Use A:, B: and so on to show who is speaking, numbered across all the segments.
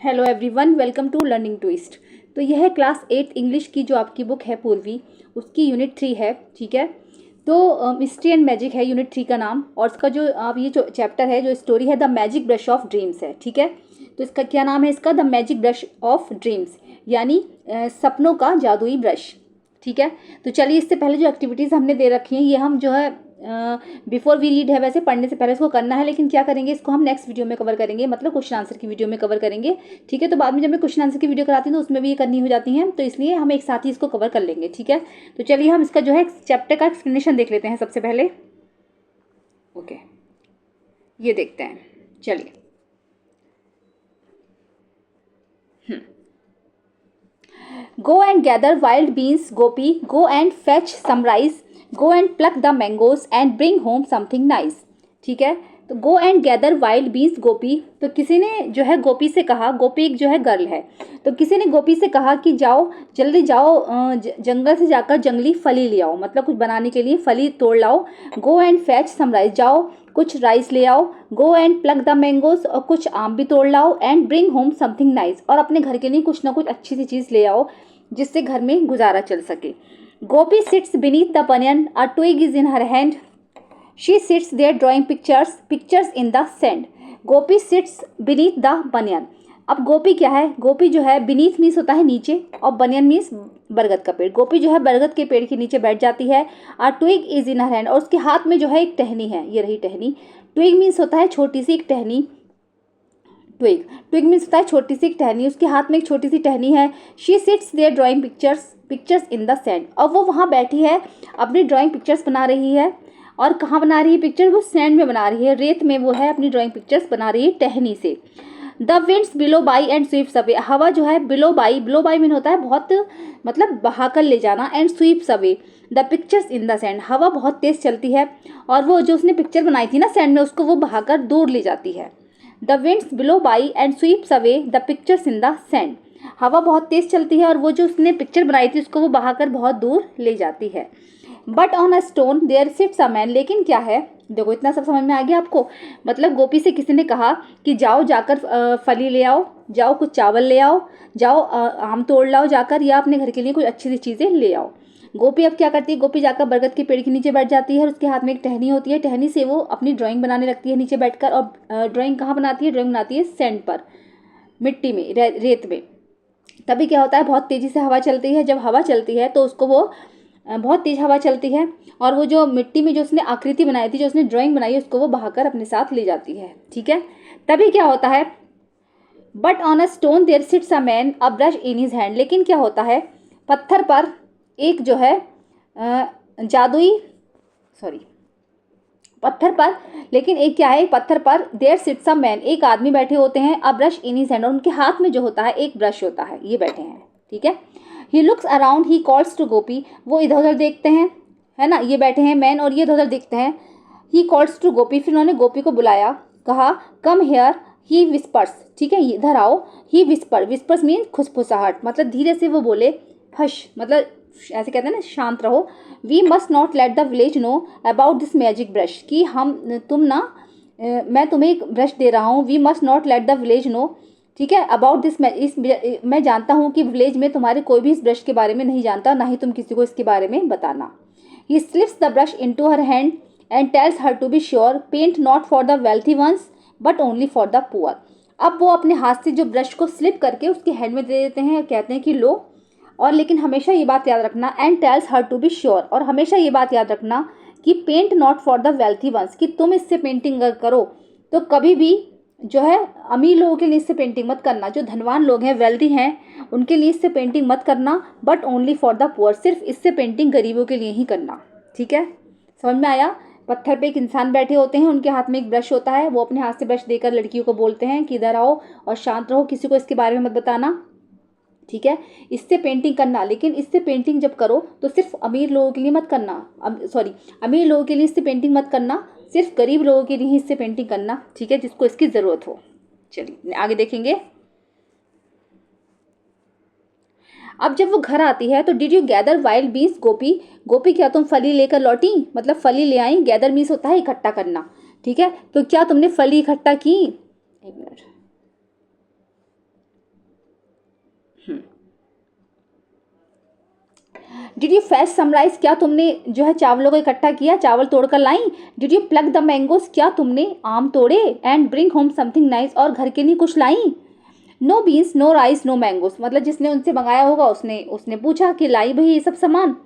A: Hello everyone, welcome to Learning Twist. तो यह है क्लास 8 इंग्लिश की जो आपकी बुक है पूर्वी, उसकी यूनिट 3 है। ठीक है, तो मिस्ट्री एंड मैजिक है यूनिट 3 का नाम। और इसका जो आप ये जो चैप्टर है, जो स्टोरी है, the magic brush of dreams है। ठीक है, तो इसका क्या नाम है? इसका the magic brush of dreams, यानी सपनों का जादुई ब्रश। ठीक है, तो चलिए इससे पहले जो एक्टिविटीज़ हमने दे रखी हैं ये हम जो है बिफोर वी रीड है, वैसे पढ़ने से पहले इसको करना है, लेकिन क्या करेंगे, इसको हम नेक्स्ट वीडियो में कवर करेंगे, मतलब क्वेश्चन आंसर की वीडियो में कवर करेंगे। ठीक है, तो बाद में जब मैं क्वेश्चन आंसर की वीडियो कराती हूँ तो उसमें भी ये करनी हो जाती हैं, तो इसलिए हम एक साथ ही इसको कवर कर लेंगे। ठीक है, तो चलिए हम इसका जो है चैप्टर का एक्सप्लेनेशन देख लेते हैं सबसे पहले। ओके, ये देखते हैं, चलिए। Go and gather wild beans, Gopi. Go and fetch some rice. Go and pluck the mangoes and bring home something nice. ठीक है, तो go and gather wild beans Gopi. तो किसी ने जो है गोपी से कहा, गोपी एक जो है गर्ल है, तो किसी ने गोपी से कहा कि जाओ, जल्दी जाओ, जंगल से जाकर जंगली फली ले आओ, मतलब कुछ बनाने के लिए फली तोड़ लाओ। Go and fetch some rice, जाओ कुछ राइस ले आओ। Go and pluck the mangoes, और कुछ आम भी तोड़ लाओ। And bring home something nice, और अपने घर के लिए कुछ ना कुछ अच्छी सी चीज़ ले आओ जिससे घर में गुजारा चल सके। Gopi sits beneath the banyan, a twig is in her hand. She sits there drawing pictures in the sand. Gopi sits beneath the banyan. अब गोपी क्या है? गोपी जो है, बीनीथ मीन्स होता है नीचे, और बनियन मीन्स बरगद का पेड़। गोपी जो है बरगद के पेड़ के नीचे बैठ जाती है। A twig is in her hand, और उसके हाथ में जो है एक टहनी है, ये रही टहनी। ट्विग मीन्स होता है छोटी सी एक टहनी। ट्विग मीन्स होता है छोटी सी एक टहनी, उसके हाथ में एक छोटी सी टहनी है। She sits there drawing pictures in the sand, और वो वहाँ बैठी है, अपनी ड्राइंग पिक्चर्स बना रही है। और कहाँ बना रही है पिक्चर? वो सैंड में बना रही है, रेत में वो है अपनी ड्राइंग पिक्चर्स बना रही है टहनी से। The winds below by and sweeps away, हवा जो है बिलो बाई मीन होता है बहुत, मतलब बहाकर ले जाना। And sweeps away the pictures in the sand, हवा बहुत तेज चलती है और वो जो उसने पिक्चर बनाई थी ना सैंड में, उसको वो बहाकर दूर ले जाती है। The winds below by and sweeps away the pictures in the sand, हवा बहुत तेज चलती है और वो जो उसने पिक्चर बनाई थी उसको वो बहाकर बहुत दूर ले जाती है। But on a stone there sits a man, लेकिन क्या है, देखो इतना सब समझ में आ गया आपको। मतलब गोपी से किसी ने कहा कि जाओ जाकर फली ले आओ, जाओ कुछ चावल ले आओ, जाओ आम तोड़ लाओ जाकर, या अपने घर के लिए कुछ अच्छी सी चीज़ें ले आओ। गोपी अब क्या करती है? गोपी जाकर बरगद के पेड़ के नीचे बैठ जाती है और उसके हाथ में एक टहनी होती है। टहनी से वो अपनी ड्राइंग बनाने लगती है नीचे बैठकर। और ड्राइंग कहाँ बनाती है? ड्राइंग बनाती है सैंड पर, मिट्टी में, रेत में। तभी क्या होता है, बहुत तेज़ी से हवा चलती है। जब हवा चलती है तो उसको वो बहुत तेज़ हवा चलती है और वो जो मिट्टी में जो उसने आकृति बनाई थी, जो उसने ड्राइंग बनाई है, उसको वो बहाकर अपने साथ ले जाती है। ठीक है, तभी क्या होता है, but on a stone there sits a man a brush in his hand, लेकिन क्या होता है, पत्थर पर एक जो है जादुई, सॉरी, पत्थर पर, लेकिन एक क्या है, पत्थर पर देयर सिट्स अ मैन, एक आदमी बैठे होते हैं। अ ब्रश इन हिज हैंड, और उनके हाथ में जो होता है एक ब्रश होता है, ये बैठे हैं। ठीक है, he looks around, he calls to Gopi, वो इधर उधर देखते हैं, है ना, ये बैठे हैं मैन और ये इधर उधर देखते हैं। ही कॉल्स टू गोपी, फिर उन्होंने गोपी को बुलाया, कहा कम हेयर। ही विस्पर्स, ठीक है, इधर आओ। ही विस्पर्स मीन खुसफुसाहट, मतलब धीरे से वो बोले, हश, मतलब ऐसे कहते हैं ना, शांत रहो। We must not let the village know about this magic brush, कि तुम ना, मैं तुम्हें एक ब्रश दे रहा हूँ। We must not let the village know, ठीक है, अबाउट दिस, मैं जानता हूँ कि विलेज में तुम्हारे कोई भी इस ब्रश के बारे में नहीं जानता, ना ही तुम किसी को इसके बारे में बताना। He slips the brush into her hand and tells her to be sure, paint not for the wealthy ones but only for the poor. अब वो अपने हाथ से जो ब्रश को स्लिप करके उसके हैंड में दे देते हैं, कहते हैं कि लो, और लेकिन हमेशा ये बात याद रखना, and tells her to be sure, और हमेशा ये बात याद रखना कि paint not for the wealthy ones, कि तुम इससे पेंटिंग करो तो कभी भी जो है अमीर लोगों के लिए इससे पेंटिंग मत करना, जो धनवान लोग हैं, वेल्दी हैं, उनके लिए इससे पेंटिंग मत करना। But only for the poor, सिर्फ इससे पेंटिंग गरीबों के लिए ही करना। ठीक है, समझ में आया? पत्थर पे एक इंसान बैठे होते हैं, उनके हाथ में एक ब्रश होता है, वो अपने हाथ से ब्रश देकर लड़कियों को बोलते हैं कि इधर आओ और शांत रहो, किसी को इसके बारे में मत बताना। ठीक है, इससे पेंटिंग करना, लेकिन इससे पेंटिंग जब करो तो सिर्फ अमीर लोगों के लिए मत करना, अमीर लोगों के लिए इससे पेंटिंग मत करना, सिर्फ गरीब लोगों के लिए ही इससे पेंटिंग करना। ठीक है, जिसको इसकी ज़रूरत हो। चलिए आगे देखेंगे। अब जब वो घर आती है तो did you gather wild beans Gopi, Gopi क्या तुम फली लेकर लौटी, मतलब फली ले आई। गैदर मीन्स होता है इकट्ठा करना। ठीक है, तो क्या तुमने फली इकट्ठा की? एक minute, did you fetch some rice, क्या तुमने जो है चावलों को इकट्ठा किया, चावल तोड़कर लाई। Did you pluck the mangoes, क्या तुमने आम तोड़े। And bring home something nice, और घर के लिए कुछ लाई। No beans no rice no mangoes, मतलब जिसने उनसे मंगाया होगा उसने उसने पूछा कि लाई भाई ये सब सामान,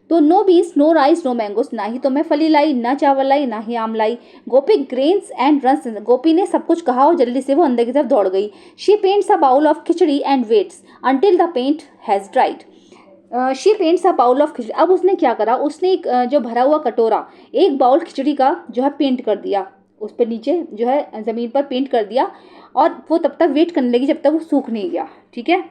A: तो no beans no rice no mangoes, ना ही तो मैं फली लाई, ना चावल लाई, ना ही आम लाई। गोपी ग्रेन्स एंड रन्स, गोपी ने सब कुछ कहा और जल्दी से वो अंदर की तरफ दौड़ गई। She paints a bowl of khichdi and waits until the paint has dried. She paints a bowl of khichdi, अब उसने क्या करा, उसने एक जो भरा हुआ कटोरा, एक बाउल खिचड़ी का जो है पेंट कर दिया, उस पर नीचे जो है ज़मीन पर पेंट कर दिया, और वो तब तक वेट करने लगी जब तक वो सूख नहीं गया। ठीक है,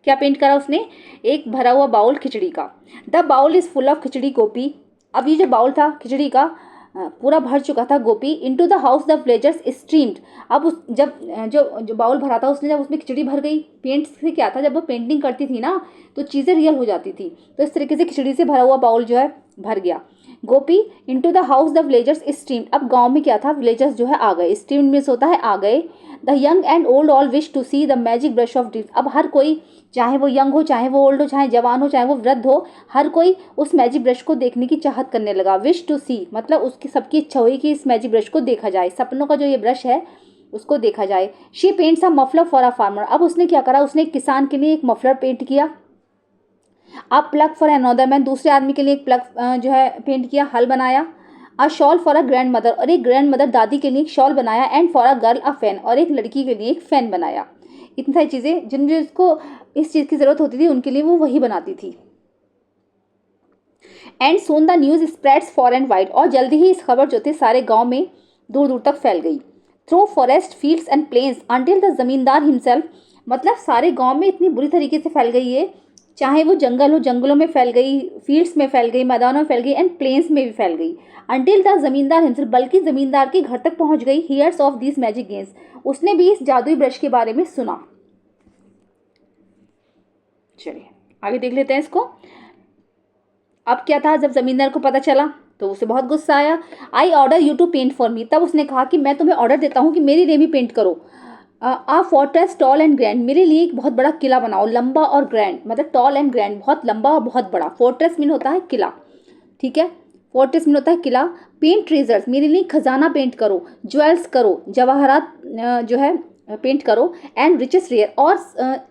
A: क्या पेंट करा उसने, एक भरा हुआ बाउल खिचड़ी का। The bowl is full of khichdi Gopi, अब ये जो बाउल था खिचड़ी का पूरा भर चुका था Gopi. Into the house the villagers streamed, अब उस जब जो बाउल भरा था उसने जब उसमें खिचड़ी भर गई, पेंट से क्या था, जब वो पेंटिंग करती थी ना तो चीज़ें रियल हो जाती थी, तो इस तरीके से खिचड़ी से भरा हुआ बाउल जो है भर गया। Gopi into the house the villagers streamed, अब गांव में क्या था, विलेजर्स जो है आ गए, स्ट्रीम्ड मीन्स होता है आ गए। The young and old all wish to see the magic brush of dreams, अब हर कोई, चाहे वो यंग हो, चाहे वो ओल्ड हो, चाहे जवान हो, चाहे वो वृद्ध हो, हर कोई उस मैजिक ब्रश को देखने की चाहत करने लगा। विश टू सी मतलब उसकी सबकी इच्छा हुई कि इस मैजिक ब्रश को देखा जाए, सपनों का जो ये ब्रश है उसको देखा जाए। She paints a muffler for a farmer, अब उसने क्या करा, उसने एक किसान के लिए एक मफलर पेंट किया। अब प्लग फॉर अनदर मैन, दूसरे आदमी के लिए एक प्लग जो है पेंट किया, हल बनाया। A shawl for a grandmother, और एक ग्रैंड मदर दादी के लिए एक शॉल बनाया। And for a girl a fan, और एक लड़की के लिए एक फैन बनाया। इतनी सारी चीज़ें जिनको इस चीज़ की ज़रूरत होती थी उनके लिए वो वही बनाती थी। And soon the news spreads far and wide, और जल्दी ही इस खबर जो थी सारे गांव में दूर दूर तक फैल गई। Through forest fields and plains until the zamindar himself, मतलब सारे गांव में इतनी बुरी तरीके से फैल गई है, चाहे वो जंगल हो, जंगलों में फैल गई, फील्ड्स में फैल गई, मैदानों में फैल गई, एंड प्लेन्स में भी फैल गई। अंटिल द जमींदार हिमसेल्फ, बल्कि जमींदार के घर तक पहुंच गई। Hears of this magic games, उसने भी इस जादुई ब्रश के बारे में सुना। चलिए आगे देख लेते हैं इसको। अब क्या था, जब जमींदार को पता चला तो उसे बहुत गुस्सा आया। I order you to paint for me, तब उसने कहा कि मैं तुम्हें ऑर्डर देता हूँ कि मेरे लिए भी पेंट करो। आ फोर्ट्रेस टॉल एंड ग्रैंड, मेरे लिए एक बहुत बड़ा किला बनाओ, लंबा और ग्रैंड, मतलब टॉल एंड ग्रैंड, बहुत लंबा और बहुत बड़ा। फोर्ट्रेस मीन होता है किला, ठीक है, फोर्ट्रेस मीन होता है किला। पेंट ट्रेजर्स, मेरे लिए खजाना पेंट करो, ज्वेल्स करो, जवाहरात जो है पेंट करो। एंड रिचेस रेयर, और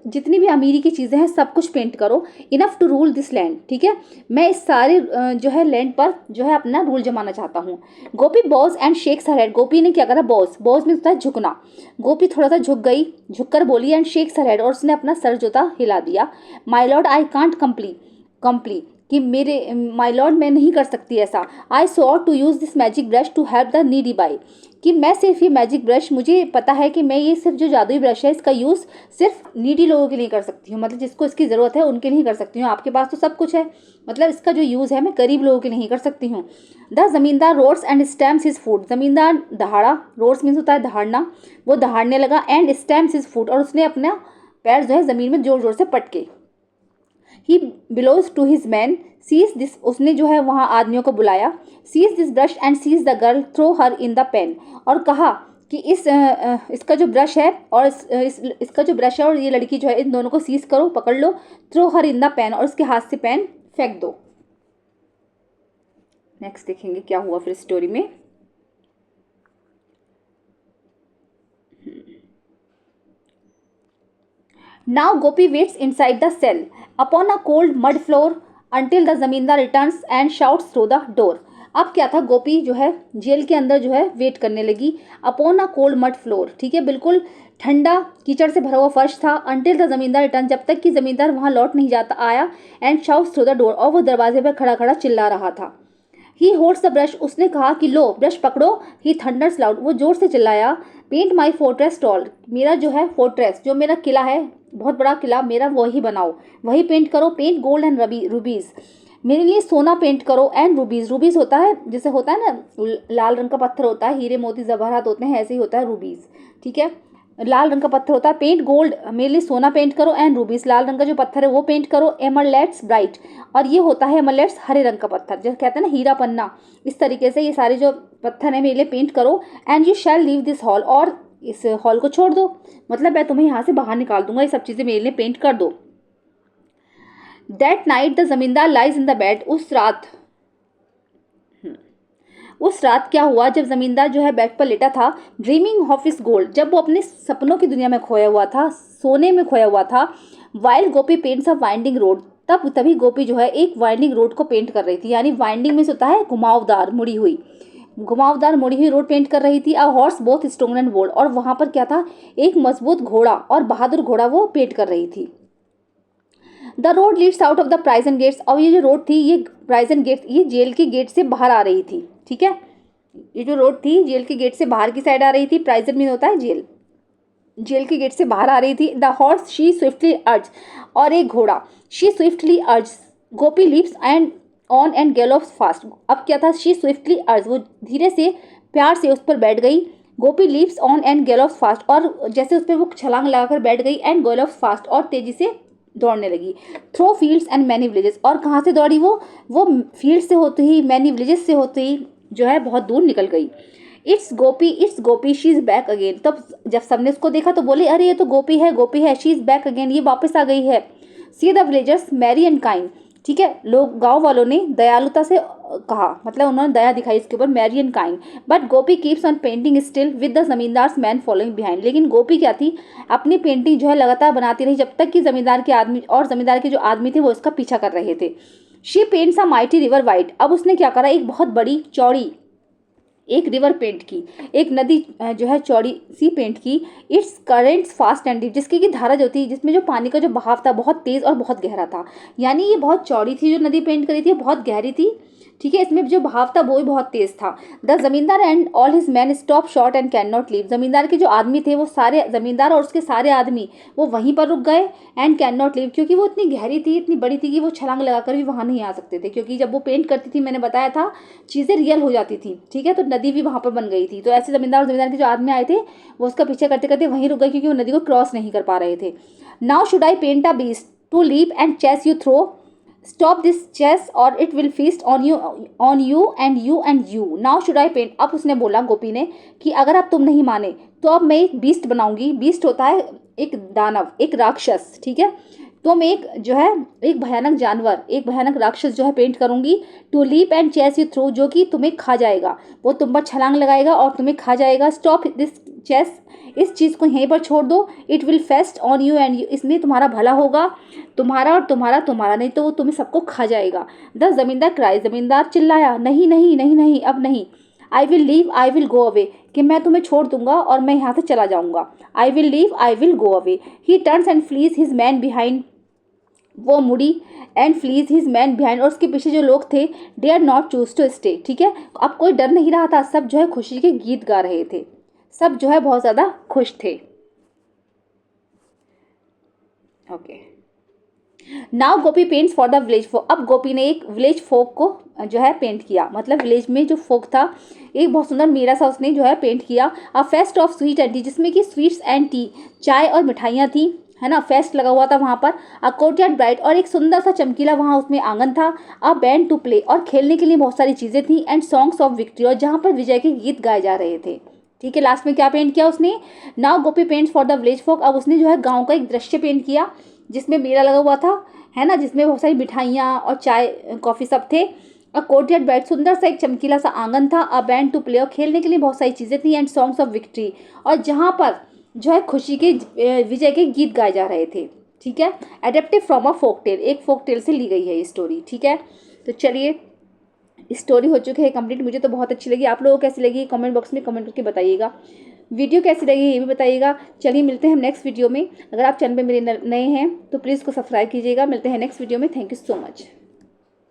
A: जितनी भी अमीरी की चीज़ें हैं सब कुछ पेंट करो। Enough to rule this land, ठीक है, मैं इस सारे जो है लैंड पर जो है अपना रूल जमाना चाहता हूँ। Gopi bows and shakes her head, Gopi ने क्या करा, बॉज में होता है झुकना, गोपी थोड़ा सा झुक गई, झुककर बोली। एंड शेक्स हर हेड, और उसने अपना सर जो था हिला दिया। My lord I can't comply, कि मेरे माई लॉर्ड मैं नहीं कर सकती ऐसा। I saw to use this magic brush to help the needy by, कि मैं सिर्फ ये मैजिक ब्रश, मुझे पता है कि मैं ये सिर्फ जो जादुई ब्रश है इसका यूज़ सिर्फ नीडी लोगों के लिए कर सकती हूँ, मतलब जिसको इसकी ज़रूरत है उनके लिए ही कर सकती हूँ। आपके पास तो सब कुछ है, मतलब इसका जो यूज़ है मैं गरीब लोगों के लिए ही कर सकती हूँ। The zamindar roars and stamps his foot, zamindar दहाड़ा, रोड्स मीन्स होता है दहाड़ना, वो दहाड़ने लगा। एंड स्टैम्प्स हिज फूड, और उसने अपना पैर जो है ज़मीन में जोर जोर से पटके। He bellows to his men, seize this, उसने जो है वहाँ आदमियों को बुलाया। Seize this brush and seize the girl, throw her in the pen, और कहा कि इसका जो ब्रश है और इसका जो ब्रश है और ये लड़की जो है, इन दोनों को सीज करो, पकड़ लो। Throw her in the pen, और इसके हाथ से पेन फेंक दो। नेक्स्ट देखेंगे क्या हुआ फिर स्टोरी में। Now Gopi waits inside the cell upon a cold mud floor until the जमींदार returns and shouts through the door. अब क्या था, गोपी जो है जेल के अंदर जो है वेट करने लगी। Upon a cold mud floor, ठीक है, बिल्कुल ठंडा कीचड़ से भरा हुआ फर्श था। अंटिल द जमींदार रिटर्न, जब तक कि जमींदार वहाँ लौट नहीं जाता आया। And shouts through the door, और वो दरवाजे पर खड़ा खड़ा चिल्ला रहा था। ही होल्ड्स द ब्रश, उसने कहा कि लो ब्रश पकड़ो। ही थंडर्स लाउड, वो जोर से चिल्लाया। पेंट माई फोर्ट्रेस टॉल, मेरा जो है फोर्ट्रेस, जो मेरा किला है, बहुत बड़ा किला मेरा, वही बनाओ, वही पेंट करो। पेंट गोल्ड एंड रूबीज, मेरे लिए सोना पेंट करो। एंड रूबीज, रूबीज होता है जैसे होता है ना लाल रंग का पत्थर होता है, हीरे मोती जवाहरात होते हैं, ऐसे ही होता है रूबीज, ठीक है, लाल रंग का पत्थर होता है। पेंट गोल्ड, मेरे लिए सोना पेंट करो। एंड रूबीज, लाल रंग का जो पत्थर है वो पेंट करो। एमरलेट्स ब्राइट, और ये होता है एमरलेट्स हरे रंग का पत्थर, जो कहते हैं ना हीरा पन्ना, इस तरीके से ये सारे जो पत्थर है मेरे लिए पेंट करो। And you shall leave this hall, और इस हॉल को छोड़ दो, मतलब मैं तुम्हें यहाँ से बाहर निकाल दूंगा, ये सब चीज़ें मेरे लिए पेंट कर दो। दैट नाइट द जमींदार लाइज इन द बेड। उस रात क्या हुआ, जब जमींदार जो है बेड पर लेटा था, ड्रीमिंग ऑफ हिज गोल्ड, जब वो अपने सपनों की दुनिया में खोया हुआ था, सोने में खोया हुआ था। While Gopi paints a winding road, तभी गोपी जो है एक वाइंडिंग रोड को पेंट कर रही थी, यानी वाइंडिंग में से होता है घुमावदार मुड़ी हुई रोड पेंट कर रही थी। A horse both strong and bold, और वहां पर क्या था, एक मजबूत घोड़ा और बहादुर घोड़ा वो पेंट कर रही थी। The road leads out of the prison gates, और ये जो रोड थी ये प्राइजन गेट, ये जेल के गेट से बाहर आ रही थी। ठीक है, ये जो रोड थी जेल के गेट से बाहर की साइड आ रही थी। प्राइजन में होता है जेल, जेल के गेट से बाहर आ रही थी। द हॉर्स शी स्विफ्टली अर्ज, और एक घोड़ा, she swiftly urges, Gopi leaps and on and gallops fast. अब क्या था, शी स्विफ्टली अर्ज, वो धीरे से प्यार से उस पर बैठ गई। गोपी leaps on and gallops fast, और जैसे उस पर वो छलांग लगाकर बैठ गई। एंड गैलोप्स फास्ट, और तेजी से दौड़ने लगी। Through fields and many villages, और कहाँ से दौड़ी वो फील्ड से होती ही, मैनी विलेजेस से होती ही जो है बहुत दूर निकल गई। It's Gopi she is back again. तब जब सबने उसको देखा तो बोले, अरे ये तो गोपी है, शी इज़ बैक अगेन, ये वापस आ गई है। See the villagers merry and kind, ठीक है, लोग गांव वालों ने दयालुता से कहा, मतलब उन्होंने दया दिखाई इसके ऊपर, merry and kind. But Gopi keeps on painting still with the zamindar's men following behind, लेकिन गोपी क्या थी, अपनी पेंटिंग जो है लगातार बनाती रही जब तक कि जमींदार के आदमी और जमींदार के जो आदमी थे वो इसका पीछा कर रहे थे। She paints a mighty river wide, अब उसने क्या करा, एक बहुत बड़ी चौड़ी एक रिवर पेंट की, एक नदी जो है चौड़ी सी पेंट की। It's currents fast and deep, जिसकी की धारा जो थी, जिसमें जो पानी का जो बहाव था बहुत तेज और बहुत गहरा था, यानी ये बहुत चौड़ी थी, जो नदी पेंट करी थी बहुत गहरी थी। ठीक है, इसमें जो बहाव था वो भी बहुत तेज था। द जमींदार and all his man stop short and can not leave, जमींदार के जो आदमी थे वो सारे, जमींदार और उसके सारे आदमी वो वहीं पर रुक गए। एंड कैन नॉट लीव, क्योंकि वो इतनी गहरी थी, इतनी बड़ी थी कि वो छलांग लगाकर भी वहाँ नहीं आ सकते थे, क्योंकि जब वो पेंट करती थी, मैंने बताया था, चीज़ें रियल हो जाती थी। ठीक है, तो नदी भी वहाँ पर बन गई थी। तो ऐसे जमींदार और जमींदार के जो आदमी आए थे वो उसका पीछे करते करते वहीं रुक गए, क्योंकि वो नदी को क्रॉस नहीं कर पा रहे थे। Now should I paint a beast to leap and chase you through, stop this chase or it will feast on you and you and you. Now should I paint, अब उसने बोला गोपी ने कि अगर अब तुम नहीं माने तो अब मैं एक बीस्ट बनाऊंगी। बीस्ट होता है एक दानव, एक राक्षस। ठीक है, तो मैं एक जो है एक भयानक जानवर, एक भयानक राक्षस जो है पेंट करूंगी। To leap and chase you through, जो कि तुम्हें खा जाएगा, वो तुम पर छलांग लगाएगा और तुम्हें खा जाएगा। स्टॉप दिस चेस, इस चीज़ को यहीं पर छोड़ दो। It will fest on you and you, इसमें तुम्हारा भला होगा, तुम्हारा और तुम्हारा, नहीं तो वो तुम्हें सबको खा जाएगा। द जमींदार क्राई, जमींदार चिल्लाया, नहीं नहीं नहीं नहीं, अब नहीं। आई will leave I will go away, कि मैं तुम्हें छोड़ दूंगा और मैं यहाँ से चला जाऊँगा। I will leave I will go away. He turns and flees his men behind, वो मुड़ी and flees his men behind, और उसके पीछे जो लोग थे, they are not choose to stay. ठीक है, अब कोई डर नहीं रहा था, सब जो है खुशी के गीत गा रहे थे, सब जो है बहुत ज़्यादा खुश थे। Okay, now Gopi paints for the village folk, अब गोपी ने एक विलेज फोक को जो है पेंट किया, मतलब विलेज में जो फोक था एक बहुत सुंदर मेरा सा उसने जो है पेंट किया। A feast of sweet and tea, जिसमें कि स्वीट्स एंड टी, चाय और मिठाइयाँ थी, है ना, फेस्ट लगा हुआ था वहाँ पर। अ कोर्टयार्ड ब्राइट, और एक सुंदर सा चमकीला वहाँ उसमें आंगन था। अ बैंड टू प्ले, और खेलने के लिए बहुत सारी चीज़ें थी। एंड सॉन्ग्स ऑफ विक्ट्री, और जहाँ पर विजय के गीत गाए जा रहे थे। ठीक है, लास्ट में क्या पेंट किया उसने, now Gopi paints for the village folk, अब उसने जो है गाँव का एक दृश्य पेंट किया जिसमें मेला लगा हुआ था, है ना, जिसमें बहुत सारी मिठाइयाँ और चाय कॉफ़ी सब थे। अ कोर्टयार्ड ब्राइट, सुंदर सा एक चमकीला सा आंगन था। अ बैंड टू प्ले, और खेलने के लिए बहुत सारी चीज़ें थी। एंड सॉन्ग्स ऑफ विक्ट्री, और जहाँ पर जो है खुशी के विजय के गीत गाए जा रहे थे। ठीक है, adapted from a folk tale, एक फोक टेल से ली गई है ये स्टोरी। ठीक है, तो चलिए स्टोरी हो चुकी है कंप्लीट। मुझे तो बहुत अच्छी लगी, आप लोगों को कैसी लगी कमेंट बॉक्स में कमेंट करके बताइएगा। वीडियो कैसी लगी ये भी बताइएगा। चलिए मिलते हैं हम नेक्स्ट वीडियो में। अगर आप चैनल पे मेरे नए हैं तो प्लीज़ को सब्सक्राइब कीजिएगा। मिलते हैं नेक्स्ट वीडियो में। Thank you so much.